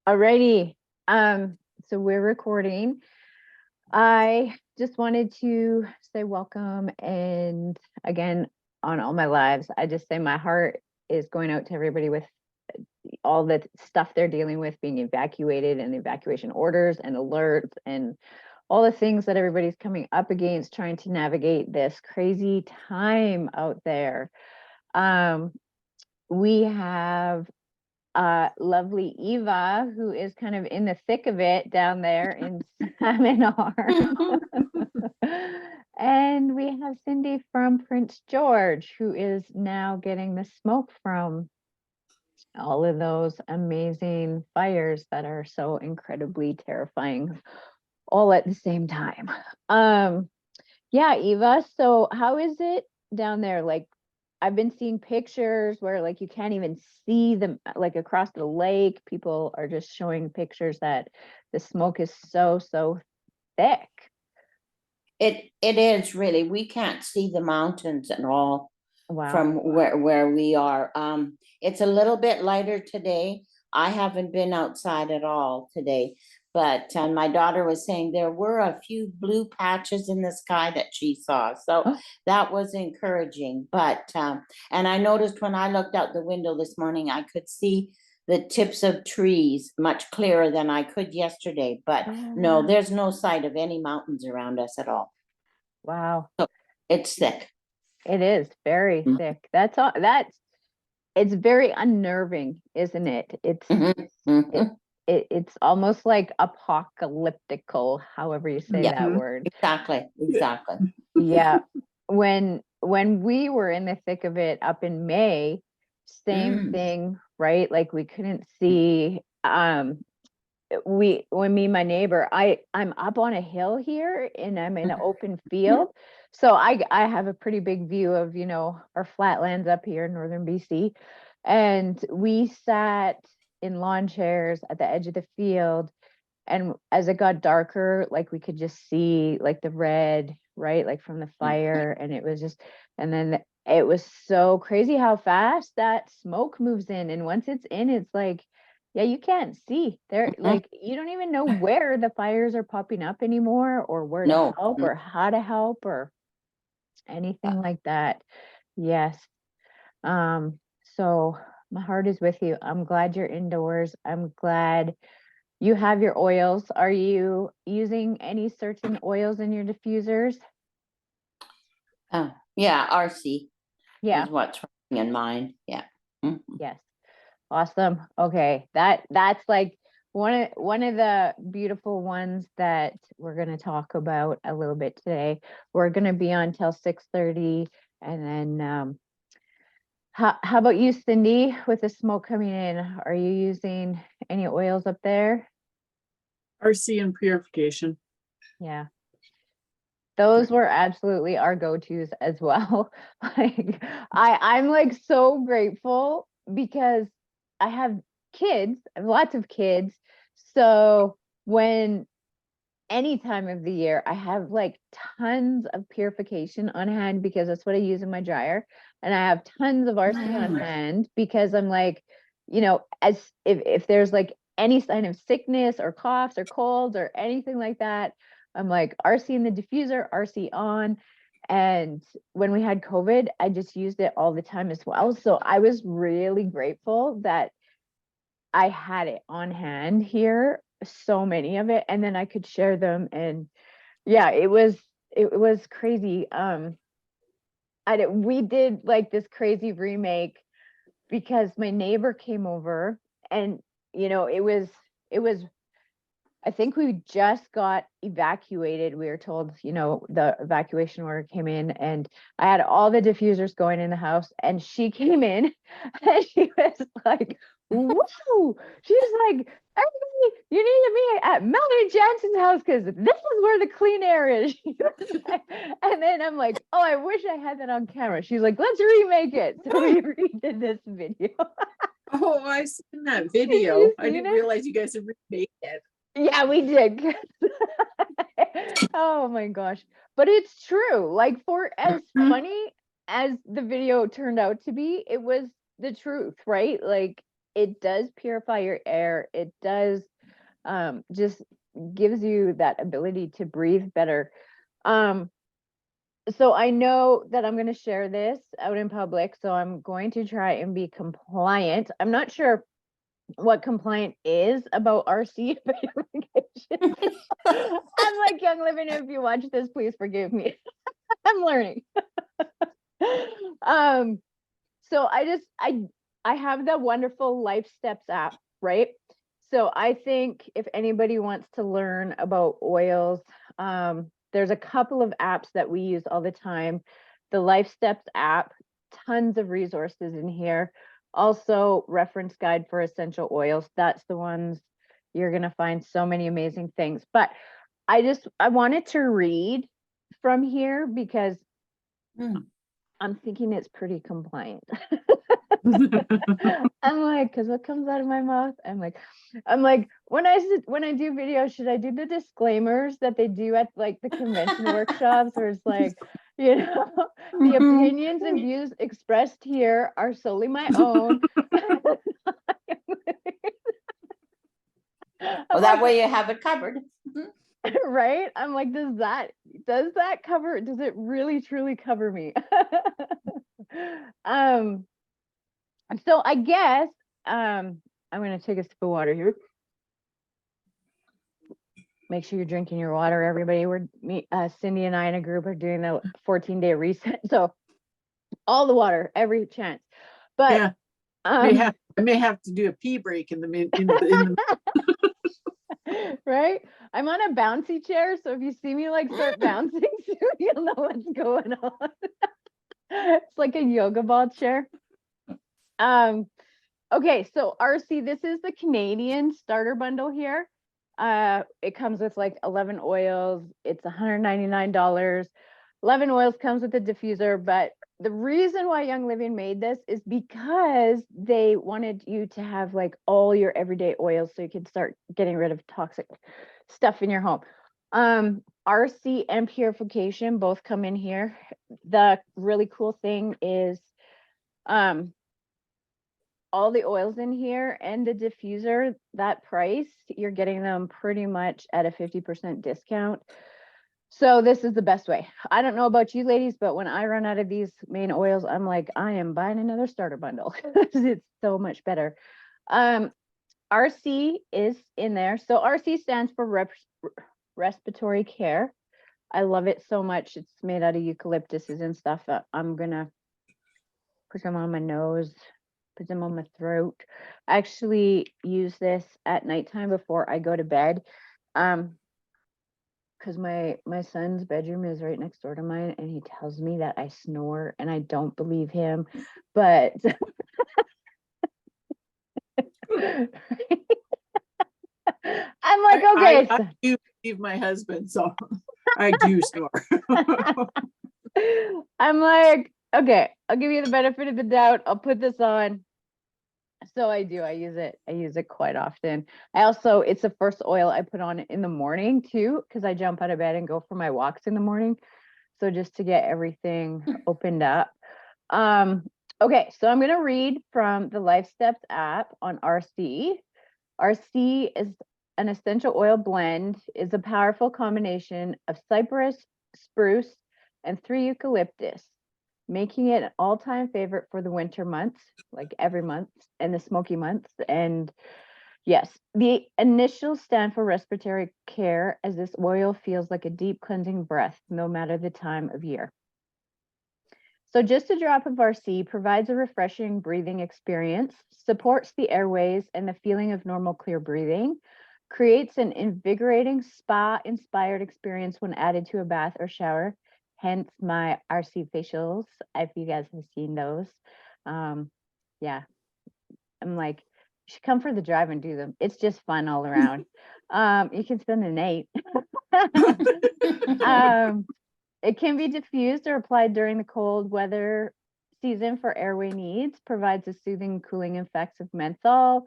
Alrighty. So we're recording. I just wanted to say welcome, and again, on all my lives, I just say my heart is going out to everybody with all the stuff they're dealing with, being evacuated and the evacuation orders and alerts and all the things that everybody's coming up against, trying to navigate this crazy time out there. We have lovely Eva, who is kind of in the thick of it down there in Seminar. And we have Cindy from Prince George, who is now getting the smoke from all of those amazing fires that are so incredibly terrifying all at the same time. Yeah, Eva, so how is it down there? Like, I've been seeing pictures where like you can't even see them, like across the lake. People are just showing pictures that the smoke is so thick. It is really. We can't see the mountains at all Wow. from where we are. It's a little bit lighter today. I haven't been outside at all today, but my daughter was saying there were a few blue patches in the sky that she saw, so Oh, that was encouraging. But and I noticed when I looked out the window this morning, I could see the tips of trees much clearer than I could yesterday. But no, wow. there's no sight of any mountains around us at all. Wow. It's thick. It is very Mhm, thick. That's all. It's very unnerving, isn't it? mhm, It, mhm. it's almost like apocalyptical, however you say Yeah, that Mhm. word. exactly, exactly. Yeah. When we were in the thick of it up in May, same Mm. thing, right? Like we couldn't see when me and my neighbor, I'm up on a hill here and I'm in an open field. So I have a pretty big view of, our flatlands up here in northern BC. And we sat in lawn chairs at the edge of the field, and as it got darker, like we could just see like the red, right, like from the fire, and it was just, and then it was so crazy how fast that smoke moves in, and once it's in, it's like, yeah, you can't see there, Mhm. like you don't even know where the fires are popping up anymore, or where to No. help, or how to help, or anything like that. Yes. So my heart is with you. I'm glad you're indoors. I'm glad you have your oils. Are you using any certain oils in your diffusers? Yeah, RC Yeah. is what's running in mine. Yeah. Mhm. Yes. Awesome. Okay. That's like one of the beautiful ones that we're going to talk about a little bit today. We're going to be on till 6:30, and then how about you, Cindy, with the smoke coming in? Are you using any oils up there? RC and purification. Yeah. Those were absolutely our go-tos as well. Like I'm like so grateful because I have kids, I have lots of kids. So when any time of the year, I have like tons of purification on hand because that's what I use in my dryer. And I have tons of RC on Nice. hand because I'm like, as if there's like any sign of sickness or coughs or colds or anything like that, I'm like RC in the diffuser, RC on. And when we had COVID, I just used it all the time as well. So I was really grateful that I had it on hand here, so many of it, and then I could share them. And yeah, it was crazy. We did like this crazy remake because my neighbor came over, and it was I think we just got evacuated. We were told, the evacuation order came in, and I had all the diffusers going in the house, and she came in and she was like, whoa, she's like, everybody, you need to be at Melanie Janssen's house because this is where the clean air is. She was like, and then I'm like, oh, I wish I had that on camera. She's like, let's remake it. So we redid this video. Oh, I've seen that Have video. you I seen didn't it? realize you guys had remade it. Yeah, we did. Oh my gosh. But it's true. Like, for as Mhm. funny as the video turned out to be, it was the truth, right? Like, it does purify your air. It does just gives you that ability to breathe better. So I know that I'm going to share this out in public, so I'm going to try and be compliant. I'm not sure what compliant is about RC verification. I'm like, Young Living, if you watch this, please forgive me. I'm learning. So I have the wonderful Life Steps app, right? So I think if anybody wants to learn about oils, there's a couple of apps that we use all the time. The Life Steps app, tons of resources in here. Also, reference guide for essential oils. That's the ones you're going to find so many amazing things. But I wanted to read from here because I'm thinking it's pretty compliant. I'm like, because what comes out of my mouth? I'm like, when I do videos, should I do the disclaimers that they do at like the convention workshops, where it's like, the opinions and views expressed here are solely my own. Well, that way you have it covered. Right? I'm like, does that cover? Does it really truly cover me? So I guess I'm gonna take a sip of water here. Make sure you're drinking your water, everybody. Cindy and I in a group are doing the 14-day reset. So all the water, every chance. But Yeah. I may have to do a pee break in the right? I'm on a bouncy chair, so if you see me like start bouncing soon, you'll know what's going on. It's like a yoga ball chair. Okay, so RC, this is the Canadian starter bundle here. It comes with like 11 oils. It's $199. 11 oils comes with a diffuser, but the reason why Young Living made this is because they wanted you to have like all your everyday oils so you could start getting rid of toxic stuff in your home. RC and purification both come in here. The really cool thing is all the oils in here and the diffuser, that price, you're getting them pretty much at a 50% discount. So this is the best way. I don't know about you ladies, but when I run out of these main oils, I'm like, I am buying another starter bundle. It's so much better. RC is in there. So RC stands for respiratory care. I love it so much. It's made out of eucalyptuses and stuff. I'm gonna put them on my nose, put them on my throat. I actually use this at nighttime before I go to bed. Because my son's bedroom is right next door to mine, and he tells me that I snore, and I don't believe him. But I'm like, okay. I do believe my husband, so I do snore. I'm like, okay, I'll give you the benefit of the doubt. I'll put this on. So I do. I use it quite often. It's the first oil I put on in the morning too, because I jump out of bed and go for my walks in the morning. So just to get everything opened up. Okay, so I'm going to read from the Life Steps app on RC. RC is an essential oil blend, is a powerful combination of cypress, spruce, and 3 eucalyptus, making it an all-time favorite for the winter months, like every month, and the smoky months. And yes, the initials stand for respiratory care, as this oil feels like a deep cleansing breath, no matter the time of year. So just a drop of RC provides a refreshing breathing experience, supports the airways and the feeling of normal clear breathing, creates an invigorating spa-inspired experience when added to a bath or shower, hence my RC facials, if you guys have seen those. Yeah, I'm like, you should come for the drive and do them. It's just fun all around. You can spend the night. It can be diffused or applied during the cold weather season for airway needs, provides a soothing, cooling effects of menthol.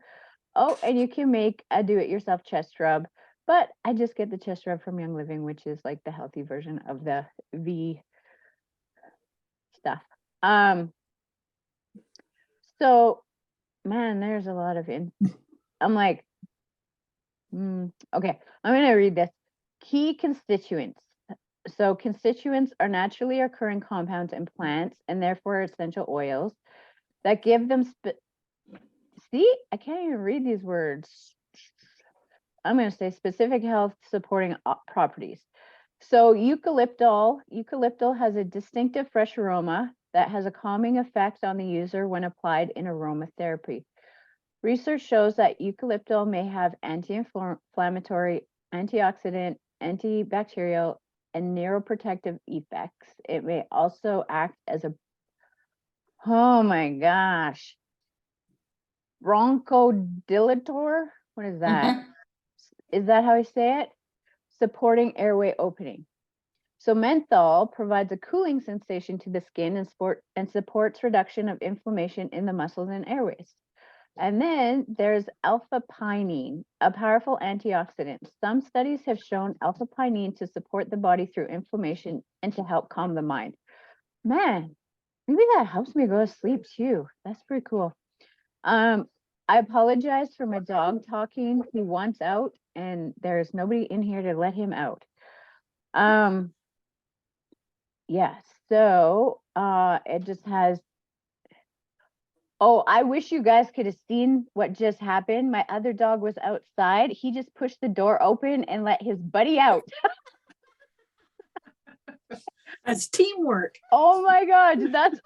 Oh, and you can make a do-it-yourself chest rub, but I just get the chest rub from Young Living, which is like the healthy version of the V stuff. So man, there's a lot of I'm like, okay, I'm gonna read this. Key constituents. So constituents are naturally occurring compounds in plants and therefore essential oils that give them see, I can't even read these words. I'm going to say specific health supporting properties. So eucalyptal has a distinctive fresh aroma that has a calming effect on the user when applied in aromatherapy. Research shows that eucalyptal may have anti-inflammatory, antioxidant, antibacterial, and neuroprotective effects. It may also act as a, oh my gosh, bronchodilator. What is that? Mhm. Is that how I say it? Supporting airway opening. So menthol provides a cooling sensation to the skin and supports reduction of inflammation in the muscles and airways. And then there's alpha-pinene, a powerful antioxidant. Some studies have shown alpha-pinene to support the body through inflammation and to help calm the mind. Man, maybe that helps me go to sleep too. That's pretty cool. I apologize for my dog talking. He wants out and there's nobody in here to let him out. Yeah, so it just has, oh, I wish you guys could have seen what just happened. My other dog was outside. He just pushed the door open and let his buddy out. That's teamwork. Oh my God, that's,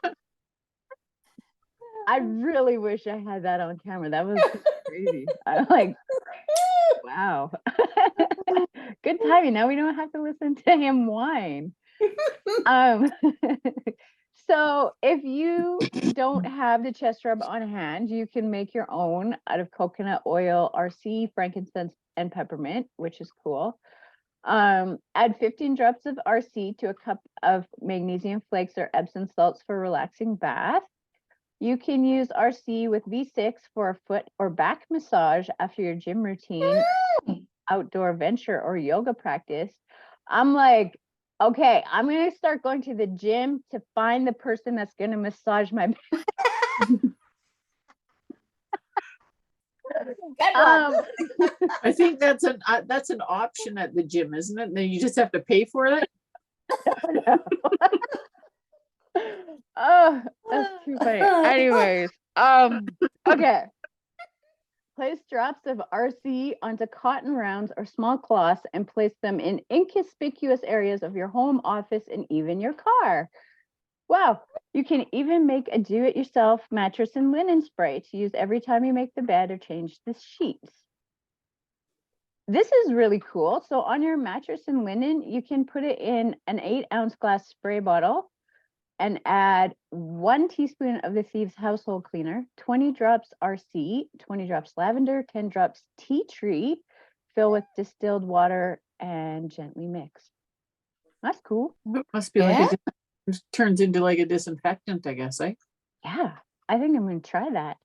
I really wish I had that on camera. That was crazy. I'm like, wow. Good timing. Now we don't have to listen to him whine. So if you don't have the chest rub on hand, you can make your own out of coconut oil, RC, frankincense, and peppermint, which is cool. Add 15 drops of RC to a cup of magnesium flakes or Epsom salts for a relaxing bath. You can use RC with V6 for a foot or back massage after your gym routine, outdoor venture, or yoga practice. I'm like, okay, I'm going to start going to the gym to find the person that's going to massage my Good one. I think that's an option at the gym, isn't it? Then you just have to pay for it. Oh, that's too funny. Anyways, okay. Place drops of RC onto cotton rounds or small cloths and place them in inconspicuous areas of your home, office, and even your car. Wow, you can even make a do-it-yourself mattress and linen spray to use every time you make the bed or change the sheets. This is really cool. So on your mattress and linen, you can put it in an 8-ounce glass spray bottle and add 1 teaspoon of the Thieves household cleaner, 20 drops RC, 20 drops lavender, 10 drops tea tree, fill with distilled water and gently mix. That's cool. It must be like turns into like a disinfectant, I guess, eh? Yeah, I think I'm going to try that.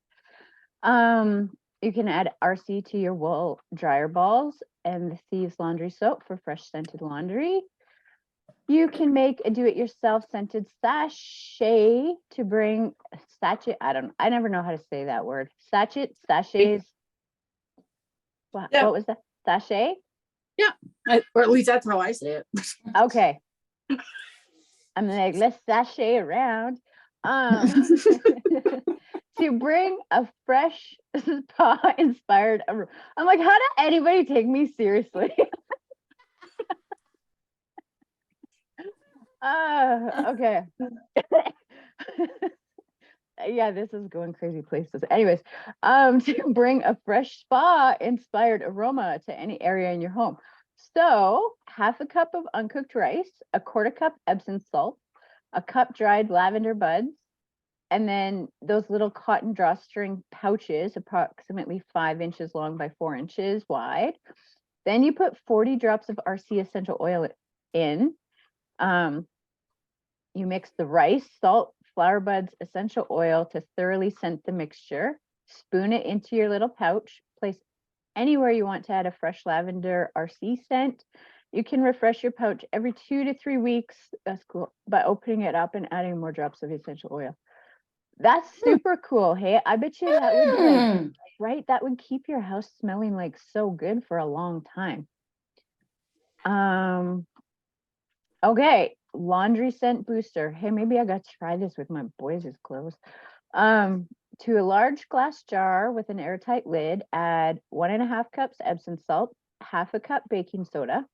You can add RC to your wool dryer balls and the Thieves laundry soap for fresh scented laundry. You can make a do-it-yourself scented sachet to bring sachet. I never know how to say that word. Sachets. What was that? Sachet? Yeah, or at least that's how I say it. Okay. I'm like, let's sachet around. To bring a fresh spa inspired. I'm like, how did anybody take me seriously? Okay. Yeah, this is going crazy places. Anyways, to bring a fresh spa inspired aroma to any area in your home. So 1/2 cup of uncooked rice, 1/4 cup Epsom salt, 1 cup dried lavender buds, and then those little cotton drawstring pouches, approximately 5 inches long by 4 inches wide. Then you put 40 drops of RC essential oil in. You mix the rice, salt, flower buds, essential oil to thoroughly scent the mixture. Spoon it into your little pouch. Place anywhere you want to add a fresh lavender RC scent. You can refresh your pouch every 2 to 3 weeks. That's cool. By opening it up and adding more drops of essential oil. That's super cool. Hey, I bet you that would be like, Mm. right? That would keep your house smelling like so good for a long time. Um, okay, laundry scent booster. Hey, maybe I got to try this with my boys' clothes. To a large glass jar with an airtight lid, add 1.5 cups Epsom salt, half a cup baking soda,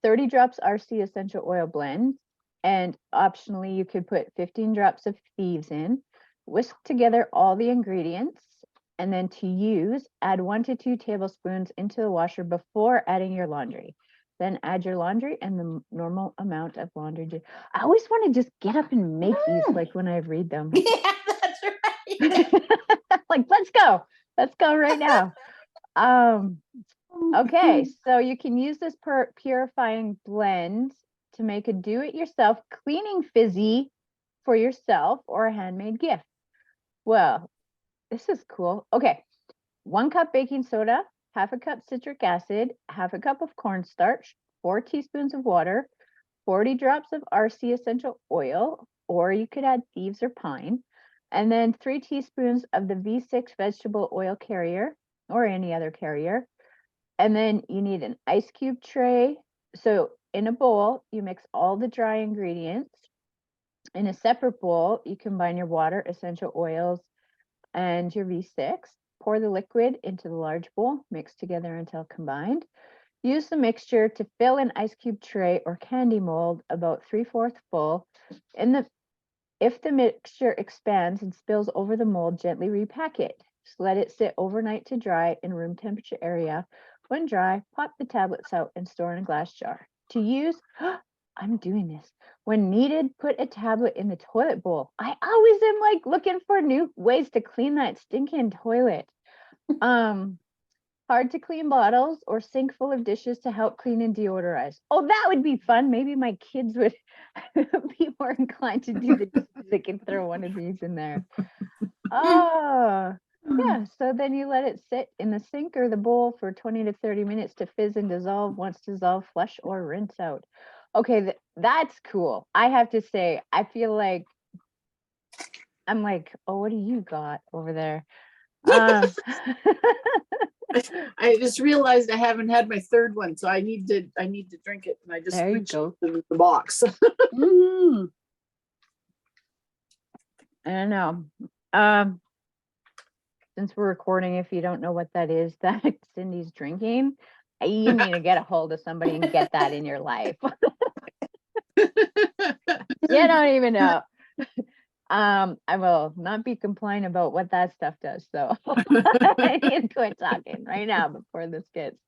30 drops RC essential oil blend, and optionally you could put 15 drops of thieves in. Whisk together all the ingredients, and then to use, add 1 to 2 tablespoons into the washer before adding your laundry. Then add your laundry and the normal amount of laundry. I always want to just get up and make these like when I read them. Yeah, that's right. Like, let's go right now. Okay, so you can use this purifying blend to make a do-it-yourself cleaning fizzy for yourself or a handmade gift. Well, this is cool. Okay, 1 cup baking soda, half a cup citric acid, half a cup of cornstarch, 4 teaspoons of water, 40 drops of RC essential oil, or you could add thieves or pine, and then 3 teaspoons of the V6 vegetable oil carrier or any other carrier. And then you need an ice cube tray. So in a bowl, you mix all the dry ingredients. In a separate bowl, you combine your water, essential oils, and your V6. Pour the liquid into the large bowl, mix together until combined. Use the mixture to fill an ice cube tray or candy mold about 3/4 full. If the mixture expands and spills over the mold, gently repack it. Just let it sit overnight to dry in room temperature area. When dry, pop the tablets out and store in a glass jar. To use, I'm doing this. When needed, put a tablet in the toilet bowl. I always am like looking for new ways to clean that stinking toilet. Hard to clean bottles or sink full of dishes to help clean and deodorize. Oh, that would be fun. Maybe my kids would be more inclined to do the dishes. They can throw one of these in there. Oh, yeah. So then you let it sit in the sink or the bowl for 20 to 30 minutes to fizz and dissolve. Once dissolved, flush or rinse out. Okay, that's cool. I have to say, I feel like I'm like, oh, what do you got over there? I just realized I haven't had my third one, so I need to drink it. And I just There you reached go. the box. Mhm. I don't know. Since we're recording, if you don't know what that is, that Cindy's drinking, you need to get a hold of somebody and get that in your life. You don't even know. I will not be complying about what that stuff does. So I need to quit talking right now before this gets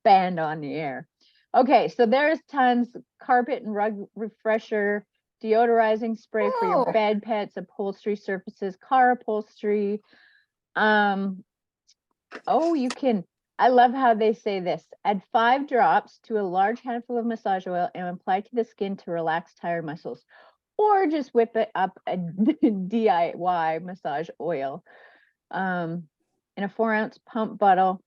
banned on the air. Okay, so there's tons: carpet and rug refresher, deodorizing spray for your Oh. bed, pets, upholstery surfaces, car upholstery. Oh, you can. I love how they say this. Add 5 drops to a large handful of massage oil and apply to the skin to relax tired muscles. Or just whip it up a DIY massage oil. In a 4-ounce pump bottle,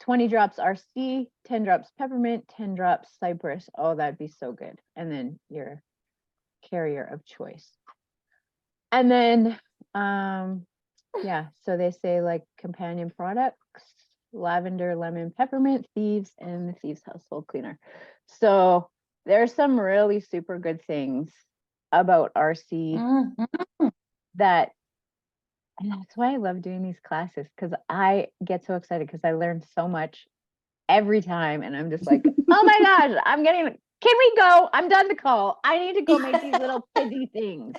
20 drops RC, 10 drops peppermint, 10 drops cypress. Oh, that'd be so good. And then your carrier of choice. And then, yeah, so they say like companion products, lavender, lemon, peppermint, thieves, and the thieves household cleaner. So there's some really super good things about RC Mhm. that, and that's why I love doing these classes, because I get so excited because I learn so much every time, and I'm just like, oh my gosh, can we go? I'm done the call. I need to go make these little fizzy things.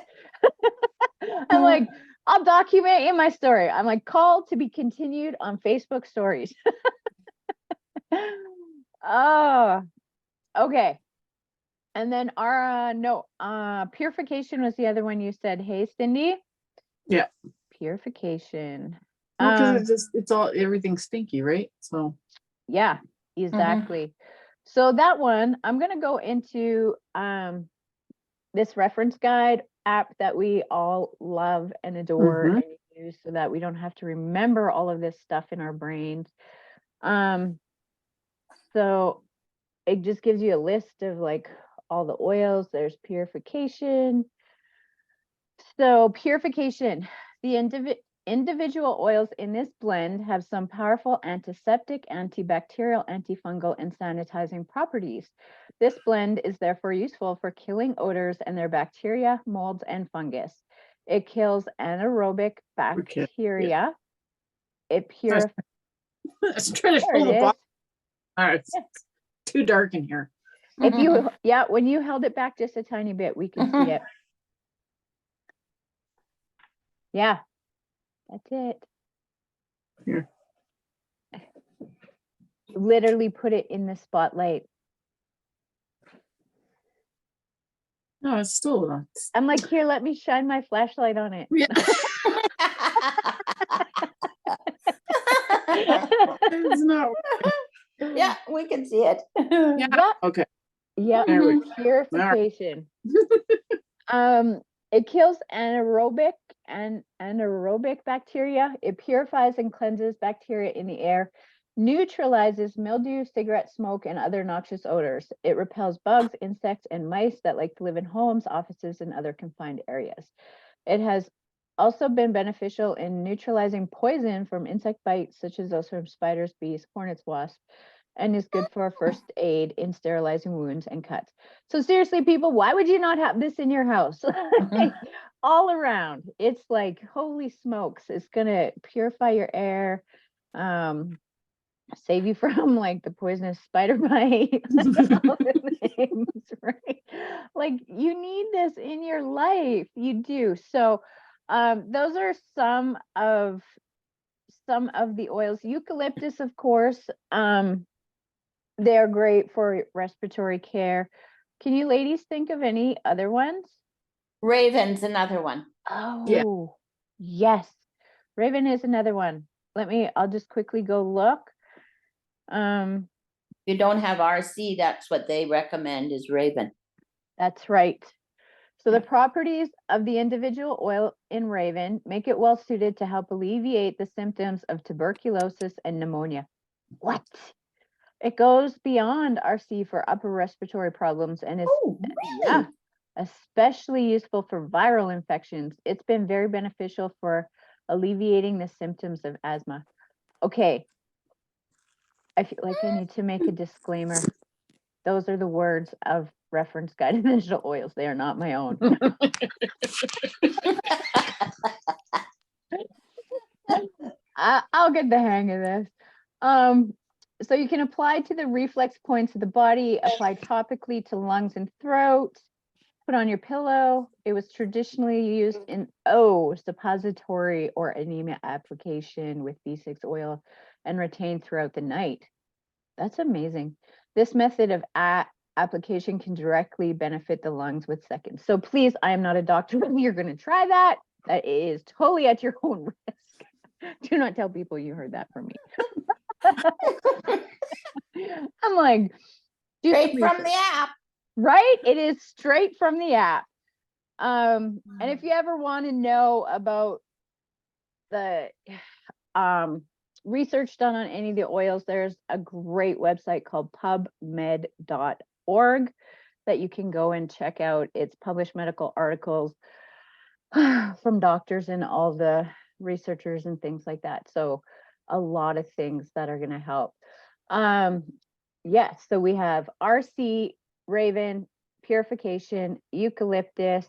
I'm like, I'll document in my story. I'm like, call to be continued on Facebook stories. Oh, okay. And then purification was the other one you said. Hey, Cindy. Yeah. Purification. Because it's all everything's stinky, right? So Yeah, exactly. So that one, I'm gonna go into this reference guide app that we all love and adore and use so that we don't have to remember all of this stuff in our brains. So it just gives you a list of like all the oils. There's purification. So purification, the individual oils in this blend have some powerful antiseptic, antibacterial, antifungal, and sanitizing properties. This blend is therefore useful for killing odors and their bacteria, molds, and fungus. It kills anaerobic Okay. bacteria. It That's- purifies. Let's try to There show it the is. bottom. All right, Yeah. it's too dark in here. If you, yeah, when you held it back just a tiny bit, we could see it. Yeah, that's it. Here. Literally put it in the spotlight. No, it's still not. I'm like, here, let me shine my flashlight on it. Yeah. It's not. Yeah, we can see it. Yeah. Yeah. Okay. Yeah. There we Purification. It kills anaerobic and anaerobic bacteria. It purifies and cleanses bacteria in the air, neutralizes mildew, cigarette smoke, and other noxious odors. It repels bugs, insects, and mice that like to live in homes, offices, and other confined areas. It has also been beneficial in neutralizing poison from insect bites, such as those from spiders, bees, hornets, wasps, and is good for first aid in sterilizing wounds and cuts. So seriously, people, why would you not have this in your house? All around. It's like, holy smokes, it's gonna purify your air, save you from like the poisonous spider bite, all the things, right? Like you need this in your life. You do. So those are some of the oils. Eucalyptus, of course. They're great for respiratory care. Can you ladies think of any other ones? Raven's another one. Oh, yes. Raven is another one. I'll just quickly go look. If you don't have RC, that's what they recommend is Raven. That's right. So the Yeah. properties of the individual oil in Raven make it well suited to help alleviate the symptoms of tuberculosis and pneumonia. What? It goes beyond RC for upper respiratory problems and is Oh, really? yeah, especially useful for viral infections. It's been very beneficial for alleviating the symptoms of asthma. Okay, I feel like I need to make a disclaimer. Those are the words of reference guided essential oils. They are not my own. I'll get the hang of this. So you can apply to the reflex points of the body, apply topically to lungs and throat, put on your pillow. It was traditionally used in suppository or anemia application with B6 oil and retained throughout the night. That's amazing. This method of application can directly benefit the lungs with seconds. So please, I am not a doctor. When you're going to try that, that is totally at your own risk. Do not tell people you heard that from me. I'm like, Straight from the app. right? It is straight from the app. And if you ever want to know about the research done on any of the oils, there's a great website called pubmed.org that you can go and check out. It's published medical articles from doctors and all the researchers and things like that. So a lot of things that are going to help. Yes, so we have RC, Raven, purification, eucalyptus.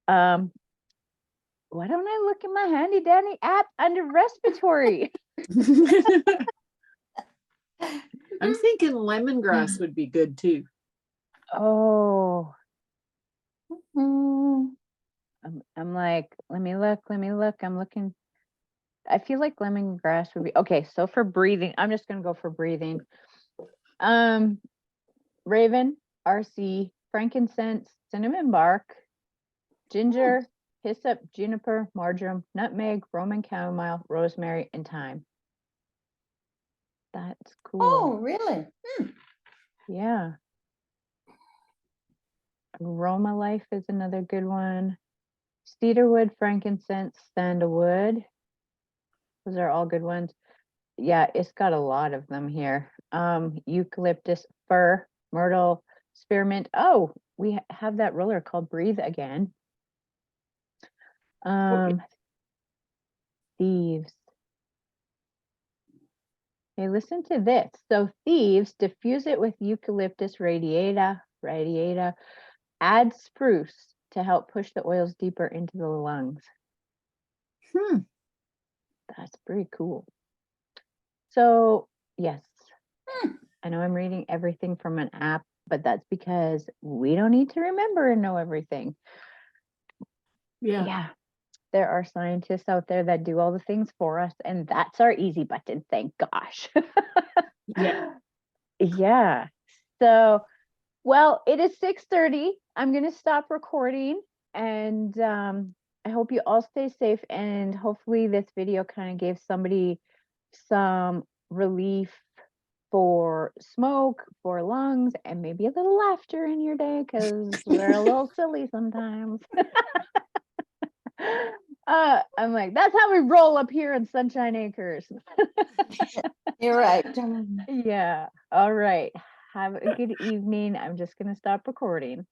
Why don't I look in my handy dandy app under respiratory? I'm thinking lemongrass would be good too. Oh, I'm like, let me look. I'm looking. I feel like lemongrass would be okay. So for breathing, I'm just gonna go for breathing. Raven, RC, frankincense, cinnamon bark, ginger, hyssop, juniper, marjoram, nutmeg, Roman chamomile, rosemary, and thyme. That's cool. Oh, really? Yeah. Aroma Life is another good one. Cedarwood, frankincense, sandalwood. Those are all good ones. Yeah, it's got a lot of them here. Eucalyptus, fir, myrtle, spearmint. Oh, we have that roller called Breathe Again. Thieves. Okay, listen to this. So thieves diffuse it with eucalyptus radiata, add spruce to help push the oils deeper into the lungs. Hmm. That's pretty cool. So yes, Hmm. I know I'm reading everything from an app, but that's because we don't need to remember and know everything. Yeah. Yeah, there are scientists out there that do all the things for us, and that's our easy button, thank gosh. Yeah. Yeah. So, well, it is 6:30. I'm going to stop recording, and I hope you all stay safe, and hopefully this video kind of gave somebody some relief for smoke, for lungs, and maybe a little laughter in your day because we're a little silly sometimes. I'm like, that's how we roll up here in Sunshine Acres. You're right. Yeah. All right. Have a good evening. I'm just going to stop recording.